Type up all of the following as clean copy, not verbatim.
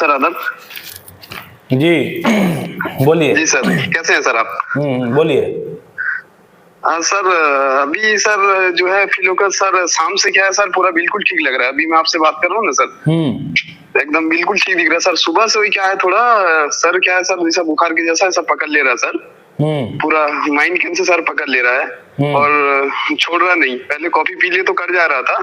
Sir आदब। जी बोलिए। जी sir, कैसे हैं सर आप? बोलिए। सर अभी सर जो है फिलहाल सर शाम से क्या है सर, पूरा बिल्कुल ठीक लग रहा है। अभी मैं आपसे बात कर रहा हूँ ना सर, एकदम बिल्कुल ठीक दिख रहा है सर। सुबह से वही क्या है थोड़ा सर, क्या है सर, जैसा बुखार के जैसा ऐसा पकड़ ले रहा है सर, पूरा माइंड कैन से सर पकड़ ले रहा है और छोड़ रहा नहीं। पहले कॉफी पी लिए तो कर जा रहा था,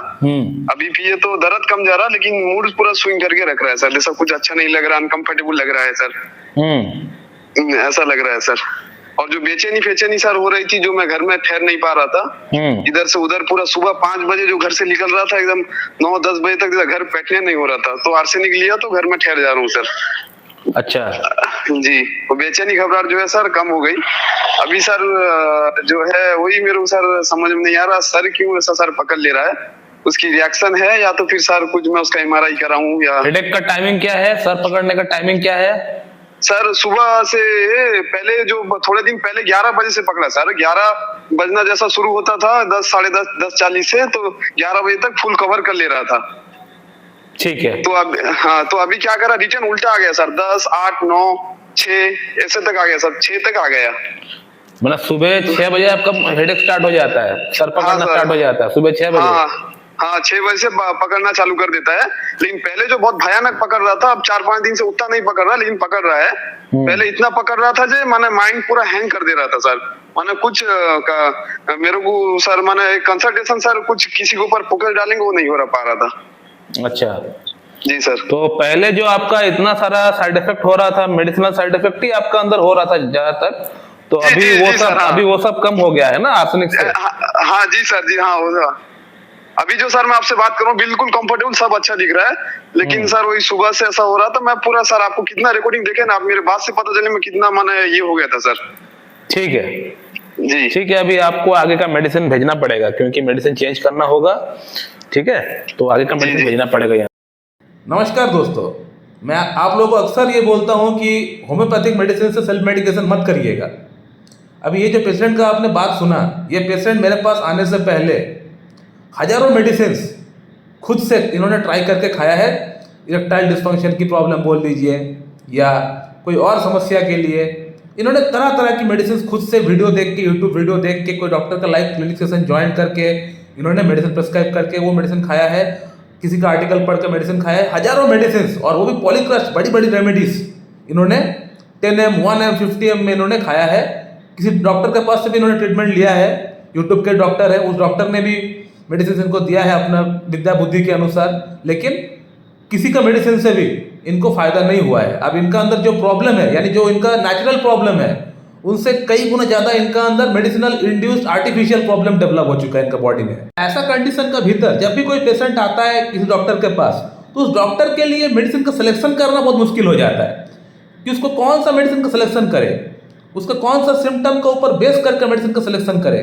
अभी पिए तो दर्द कम जा रहा, लेकिन मूड पूरा स्विंग करके रख रहा है सर, जैसा कुछ अच्छा नहीं लग रहा, अनकंफर्टेबल लग रहा है सर, ऐसा लग रहा है सर। और जो बेचैनी सर हो रही थी, जो मैं घर में ठहर नहीं पा रहा था, इधर से उधर पूरा, सुबह 5 बजे जो घर से निकल रहा था एकदम 9-10 बजे तक घर बैठने नहीं हो रहा था, तो आर्सेनिक लिया तो घर में ठहर जा रहा हूँ सर। अच्छा जी, वो बेचैनी घबराहट जो है सर कम हो गई। अभी सर जो है वही मेरे को सर समझ में नहीं आ रहा, सर क्यों ऐसा सर पकड़ ले रहा है, उसकी रिएक्शन है या तो फिर सर कुछ मैं उसका MRI कराऊं या। हेडेक का टाइमिंग क्या है, सर पकड़ने का टाइमिंग क्या है? सर सुबह से पहले जो थोड़े दिन पहले 11 बजे से पकड़ा सर, 11 बजना जैसा शुरू होता था 10, साढ़े 10, 10:40 से, तो 11 बजे तक फुल कवर कर ले रहा था। ठीक है। तो अब हाँ, तो अभी क्या करा, रिटर्न उल्टा आ गया सर, 10, 8, 9, 6 ऐसे तक आ गया सर, 6 तक आ गया। मतलब सुबह 6 बजे आपका हेडेक स्टार्ट हो जाता है, सर पकड़ना स्टार्ट हो जाता है सुबह 6 बजे। हाँ 6 बजे से पकड़ना चालू कर देता है, लेकिन पहले जो बहुत भयानक पकड़ रहा था, अब 4-5 दिन से उतना नहीं पकड़ रहा, लेकिन पकड़ रहा है। पहले इतना पकड़ रहा था जो माने माइंड पूरा हैंग कर दे रहा था सर, माने कुछ मेरे को सर माने कंसल्टेशन सर कुछ किसी के ऊपर फोकस डालेंगे वो नहीं हो पा रहा था। अच्छा जी सर। तो पहले जो आपका इतना सारा साइड इफेक्ट हो रहा था, मेडिसिनल साइड इफेक्ट ही आपका अंदर हो रहा था ज्यादातर, तो अभी वो सब कम हो गया है ना आर्सेनिक से? हाँ जी सर, जी हाँ हो गया। अभी जो सर मैं आपसे बात कर रहा हूँ बिल्कुल कंफर्टेबल, सब अच्छा दिख रहा है, लेकिन सर वही सुबह से ऐसा हो रहा था। मैं पूरा सर आपको कितना रिकॉर्डिंग देखे ना, आप मेरे बात से पता चले मैं कितना माने ये हो गया था सर। ठीक है जी ठीक है। अभी आपको आगे का मेडिसिन भेजना पड़ेगा, क्योंकि मेडिसिन चेंज करना होगा, ठीक है? तो आगे का मेडिसिन भेजना पड़ेगा यहाँ। नमस्कार दोस्तों, मैं आप लोगों को अक्सर ये बोलता हूँ कि होम्योपैथिक मेडिसिन से सेल्फ मेडिकेशन मत करिएगा। अभी ये जो पेशेंट का आपने बात सुना, ये पेशेंट मेरे पास आने से पहले हजारों मेडिसिन्स खुद से इन्होंने ट्राई करके खाया है। इरेक्टाइल डिस्फंक्शन की प्रॉब्लम बोल लीजिए या कोई और समस्या के लिए इन्होंने तरह तरह की मेडिसिन खुद से वीडियो देख के, यूट्यूब वीडियो देख के, कोई डॉक्टर का लाइव क्लिनिक सेशन ज्वाइन करके इन्होंने मेडिसिन प्रिस्क्राइब करके वो मेडिसिन खाया है, किसी का आर्टिकल पढ़ कर मेडिसिन खाया है, हजारों मेडिसिन, और वो भी पॉलीक्रस्ट बड़ी बड़ी रेमेडीज इन्होंने 10M, 1M, 50M में इन्होंने खाया है। किसी डॉक्टर के पास से भी इन्होंने ट्रीटमेंट लिया है, यूट्यूब के डॉक्टर है, उस डॉक्टर ने भी मेडिसिन इनको दिया है अपना विद्या बुद्धि के अनुसार, लेकिन किसी का मेडिसिन से भी इनको फायदा नहीं हुआ है। अब इनका अंदर जो प्रॉब्लम है, यानी जो इनका नेचुरल प्रॉब्लम है, उनसे कई गुना ज्यादा इनका अंदर medicinal induced artificial problem develop हो चुका है इनका बॉडी में। ऐसा कंडीशन का भीतर जब भी कोई पेशेंट आता है किसी डॉक्टर के पास, तो उस डॉक्टर के लिए मेडिसिन का सिलेक्शन करना बहुत मुश्किल हो जाता है कि उसको कौन सा मेडिसिन का सिलेक्शन करे, उसका कौन सा सिम्टम के ऊपर बेस करके मेडिसिन का सिलेक्शन करे,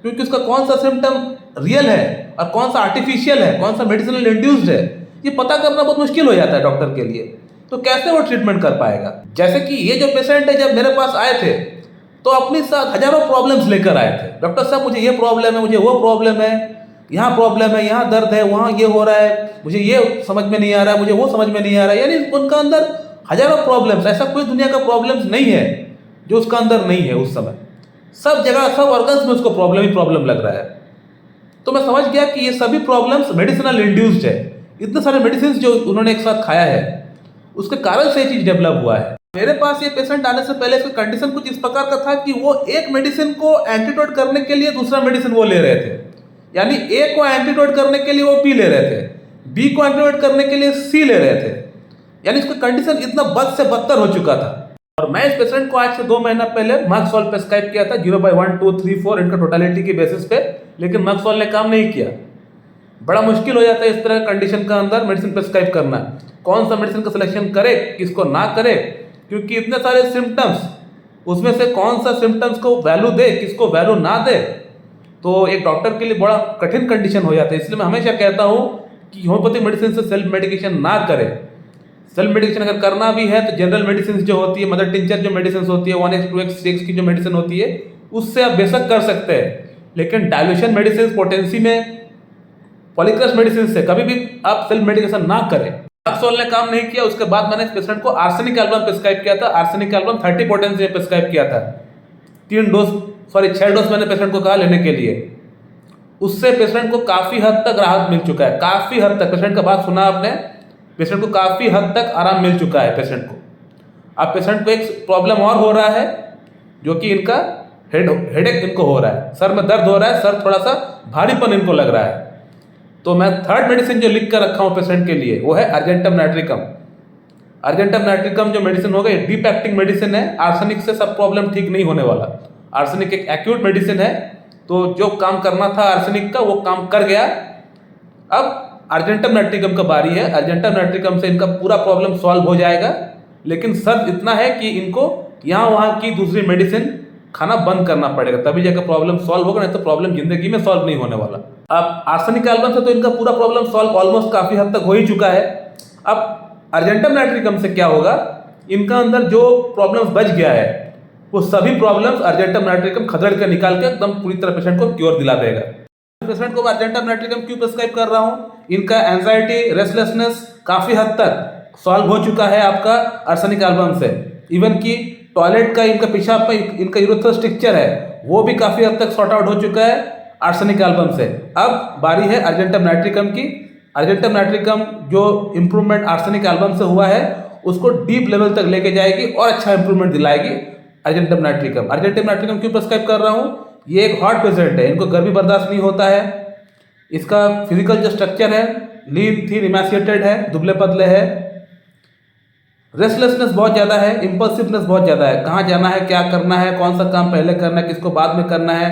क्योंकि उसका कौन सा सिम्टम रियल है और कौन सा आर्टिफिशियल है, कौन सा मेडिसिनल इंड्यूस्ड है, ये पता करना बहुत मुश्किल हो जाता है डॉक्टर के लिए। तो कैसे वो ट्रीटमेंट कर पाएगा? जैसे कि ये जो पेशेंट है जब मेरे पास आए थे तो अपने साथ हजारों प्रॉब्लम्स लेकर आए थे। डॉक्टर साहब मुझे ये प्रॉब्लम है, मुझे वो प्रॉब्लम है, यहाँ प्रॉब्लम है, यहाँ दर्द है, वहाँ ये हो रहा है, मुझे ये समझ में नहीं आ रहा है, मुझे वो समझ में नहीं आ रहा है। यानी उनका अंदर हजारों प्रॉब्लम्स, ऐसा कोई दुनिया का प्रॉब्लम्स नहीं है जो उसका अंदर नहीं है। उस समय सब जगह सब ऑर्गन्स में उसको प्रॉब्लम ही प्रॉब्लम लग रहा है। तो मैं समझ गया कि ये सभी प्रॉब्लम्स मेडिसिनल इंड्यूस्ड है। इतने सारे मेडिसिन जो उन्होंने एक साथ खाया है उसके कारण से ये चीज डेवलप हुआ है। मेरे पास ये पेशेंट आने से पहले इसका कंडीशन कुछ इस प्रकार का था कि वो एक मेडिसिन को एंटीडोट करने के लिए दूसरा मेडिसिन वो ले रहे थे, यानी ए को एंटीडोट करने के लिए वो बी ले रहे थे, बी को एंटीडोट करने के लिए सी ले रहे थे, यानी इसका कंडीशन इतना बद से बदतर हो चुका था। और मैं इस पेशेंट को आज से 2 महीना पहले मक्सोल प्रिस्क्राइब किया था 0/1, 2, 3, 4 इनका टोटलिटी की बेसिस पे, लेकिन मक्सोल ने काम नहीं किया। बड़ा मुश्किल हो जाता है इस तरह कंडीशन का अंदर मेडिसिन प्रिस्क्राइब करना, कौन सा मेडिसिन का सिलेक्शन करे, किसको ना करे, क्योंकि इतने सारे सिम्टम्स, उसमें से कौन सा सिम्टम्स को वैल्यू दे, किसको वैल्यू ना दे, तो एक डॉक्टर के लिए बड़ा कठिन कंडीशन हो जाता है। इसलिए मैं हमेशा कहता हूँ कि होम्योपैथिक मेडिसिन से सेल्फ मेडिकेशन ना करें। सेल्फ मेडिकेशन अगर करना भी है तो जनरल मेडिसिन जो होती है, मदर टिंचर जो मेडिसिन होती है, 1x, 2x, 6x की जो मेडिसिन होती है, उससे आप बेशक कर सकते हैं, लेकिन डायल्यूशन मेडिसिन, पोटेंसी में, पॉलीक्रस्ट मेडिसिन से कभी भी आप सेल्फ मेडिकेशन ना करें। ने काम नहीं किया, उसके बाद मैंने इस पेशेंट को आर्सेनिक एल्बम प्रिस्क्राइब किया था। आर्सेनिक एल्बम 30 पोटेंसी में प्रिस्क्राइब किया था। 6 डोज मैंने पेशेंट को कहा लेने के लिए। उससे पेशेंट को काफ़ी हद तक राहत मिल चुका है, काफ़ी हद तक। पेशेंट का बात सुना आपने, पेशेंट को काफ़ी हद तक आराम मिल चुका है पेशेंट को। अब पेशेंट को एक प्रॉब्लम और हो रहा है, जो कि इनका हेडेक इनको हो रहा है, सर में दर्द हो रहा है, सर थोड़ा सा भारीपन इनको लग रहा है। तो मैं थर्ड मेडिसिन जो लिख कर रखा हूँ पेशेंट के लिए, वो है अर्जेंटम नाइट्रिकम। अर्जेंटम नाइट्रिकम जो मेडिसिन होगा, ये डीप एक्टिंग मेडिसिन है। आर्सेनिक से सब प्रॉब्लम ठीक नहीं होने वाला। आर्सेनिक एक एक्यूट मेडिसिन है, तो जो काम करना था आर्सेनिक का वो काम कर गया। अब अर्जेंटम नाइट्रिकम का बारी है। अर्जेंटम नाइट्रिकम से इनका पूरा प्रॉब्लम सॉल्व हो जाएगा। लेकिन शर्त इतना है कि इनको यहाँ वहाँ की दूसरी मेडिसिन खाना बंद करना पड़ेगा, तभी जाकर प्रॉब्लम सॉल्व होगा, नहीं तो प्रॉब्लम जिंदगी में सॉल्व नहीं होने वाला। अब आर्सेनिक एल्बम से तो इनका पूरा प्रॉब्लम सॉल्व ऑलमोस्ट काफी हद तक हो ही चुका है। अब अर्जेंटम नाइट्रिकम से क्या होगा, इनका अंदर जो प्रॉब्लम्स बच गया है वो सभी प्रॉब्लम्स अर्जेंटम नाइट्रिकम खदेड़ के निकाल के एकदम पूरी तरह पेशेंट को क्योर दिला देगा। पेशेंट को अर्जेंटम नाइट्रिकम क्यों प्रिस्क्राइब कर रहा हूँ, इनका एंजाइटी, रेस्टलेसनेस काफी हद तक सॉल्व हो चुका है आपका आर्सेनिक एल्बम से। इवन की टॉयलेट का इनका पेशाब पे इनका यूरेथ्रल स्ट्रक्चर है वो भी काफी हद तक सॉर्ट आउट हो चुका है आर्सेनिक एल्बम से। अब बारी है अर्जेंटम नाइट्रिकम की। अर्जेंटम नाइट्रिकम जो इंप्रूवमेंट आर्सेनिक एल्बम से हुआ है उसको डीप लेवल तक लेके जाएगी और अच्छा इंप्रूवमेंट दिलाएगी अर्जेंटम नाइट्रिकम। अर्जेंटम नाइट्रिकम क्यों प्रिस्क्राइब कर रहा हूँ, ये एक हॉट पेशेंट है, इनको गर्मी बर्दाश्त नहीं होता है। इसका फिजिकल जो स्ट्रक्चर है लीन थीन इमैसिएटेड है, दुबले पतले है। रेस्टलेसनेस बहुत ज़्यादा है, इंपल्सिवनेस बहुत ज़्यादा है। कहाँ जाना है, क्या करना है, कौन सा काम पहले करना है, किसको बाद में करना है,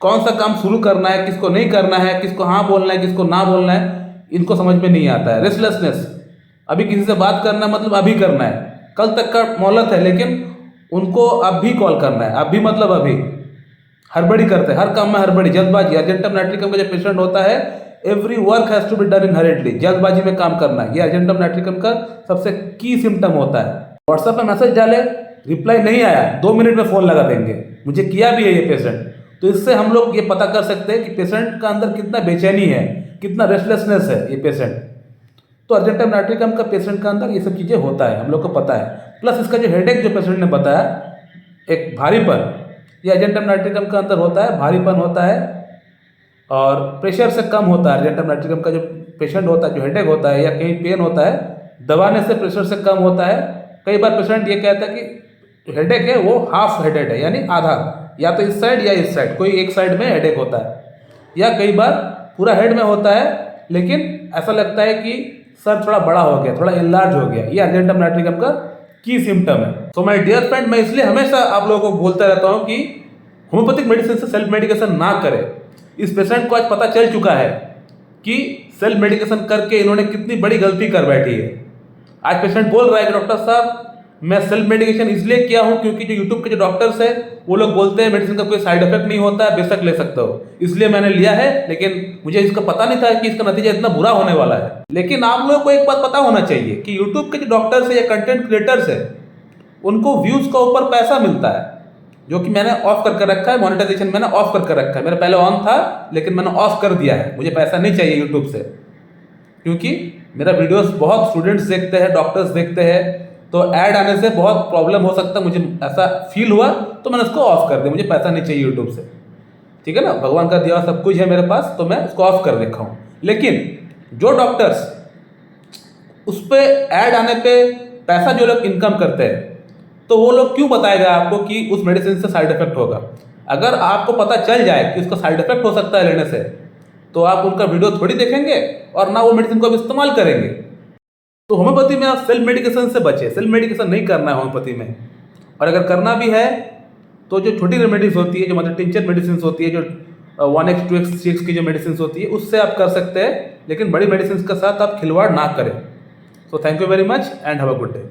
कौन सा काम शुरू करना है, किसको नहीं करना है, किसको हाँ बोलना है, किसको ना बोलना है, इनको समझ में नहीं आता है। रेस्टलेसनेस, अभी किसी से बात करना मतलब अभी करना है, कल तक का मोहलत है, लेकिन उनको अभी कॉल करना है, अभी मतलब अभी। हड़बड़ी करते हैं, हर काम में हड़बड़ी, जल्दबाजी। अर्जेंटम नाइट्रिकम का जो पेशेंट होता है, every work has to be done in hurriedly, जल्दबाजी में काम करना है, ये अर्जेंटम नाइट्रिकम का सबसे की सिम्टम होता है। व्हाट्सएप में मैसेज डाले, रिप्लाई नहीं आया, 2 मिनट में फोन लगा देंगे, मुझे किया भी है ये पेशेंट। तो इससे हम लोग ये पता कर सकते हैं कि पेशेंट का अंदर कितना बेचैनी है, कितना रेस्टलेसनेस है ये पेशेंट। तो अर्जेंटम नाइट्रिकम का पेशेंट का अंदर ये सब चीज़ें होता है, हम लोग को पता है। प्लस इसका जो हेडेक जो पेशेंट ने बताया, एक भारीपन, ये अर्जेंटम नाइट्रिकम का अंदर होता है, भारीपन होता है और प्रेशर से कम होता है। अर्जेंटम नाइट्रिकम का जो पेशेंट होता है, जो हेडेक होता है या कहीं पेन होता है, दबाने से प्रेशर से कम होता है। कई बार पेशेंट ये कहता है कि हेडेक है वो हाफ हेडेड है, यानी आधा, या तो इस साइड या इस साइड, कोई एक साइड में हेडेक होता है, या कई बार पूरा हेड में होता है, लेकिन ऐसा लगता है कि सर थोड़ा बड़ा हो गया, थोड़ा इनलार्ज हो गया। ये अर्जेंटम नाइट्रिकम का की सिम्टम है। तो माय डियर फ्रेंड, मैं इसलिए हमेशा आप लोगों को बोलता रहता हूँ कि होम्योपैथिक मेडिसिन से सेल्फ मेडिकेशन ना करें। इस पेशेंट को आज पता चल चुका है कि सेल्फ मेडिकेशन करके इन्होंने कितनी बड़ी गलती कर बैठी है। आज पेशेंट बोल रहा है कि डॉक्टर साहब मैं सेल्फ मेडिकेशन इसलिए किया हूँ क्योंकि जो यूट्यूब के जो डॉक्टर्स है वो लोग बोलते हैं मेडिसिन का कोई साइड इफेक्ट नहीं होता है, बेशक ले सकते हो, इसलिए मैंने लिया है, लेकिन मुझे इसका पता नहीं था कि इसका नतीजा इतना बुरा होने वाला है। लेकिन आप लोगों को एक बात पता होना चाहिए कि यूट्यूब के जो डॉक्टर्स है या कंटेंट क्रिएटर्स है, उनको व्यूज का ऊपर पैसा मिलता है, जो कि मैंने ऑफ करके रखा है। मोनेटाइजेशन मैंने ऑफ करके रखा है, मेरा पहले ऑन था लेकिन मैंने ऑफ कर दिया है। मुझे पैसा नहीं चाहिए यूट्यूब से, क्योंकि मेरा वीडियोस बहुत स्टूडेंट्स देखते हैं, डॉक्टर्स देखते हैं, तो ऐड आने से बहुत प्रॉब्लम हो सकता है। मुझे ऐसा फील हुआ तो मैंने उसको ऑफ कर दिया, मुझे पैसा नहीं चाहिए यूट्यूब से, ठीक है ना। भगवान का दिया सब कुछ है मेरे पास, तो मैं उसको ऑफ कर रखा हूँ। लेकिन जो डॉक्टर्स उस पर ऐड आने पे पैसा जो लोग इनकम करते हैं, तो वो लोग क्यों बताएगा आपको कि उस मेडिसिन से साइड इफेक्ट होगा। अगर आपको पता चल जाए कि उसका साइड इफेक्ट हो सकता है लेने से, तो आप उनका वीडियो थोड़ी देखेंगे और ना वो मेडिसिन को आप इस्तेमाल करेंगे। तो होम्योपैथी में आप सेल्फ मेडिकेशन से बचे, सेल्फ मेडिकेशन नहीं करना है होम्योपैथी में। और अगर करना भी है तो जो छोटी रेमेडीज होती है, जो मतलब टिंचर मेडिसिन होती है, जो 1x 2x 6 की जो मेडिसिन होती है, उससे आप कर सकते हैं, लेकिन बड़ी मेडिसिन के साथ आप खिलवाड़ ना करें। So thank you very much and have a good day.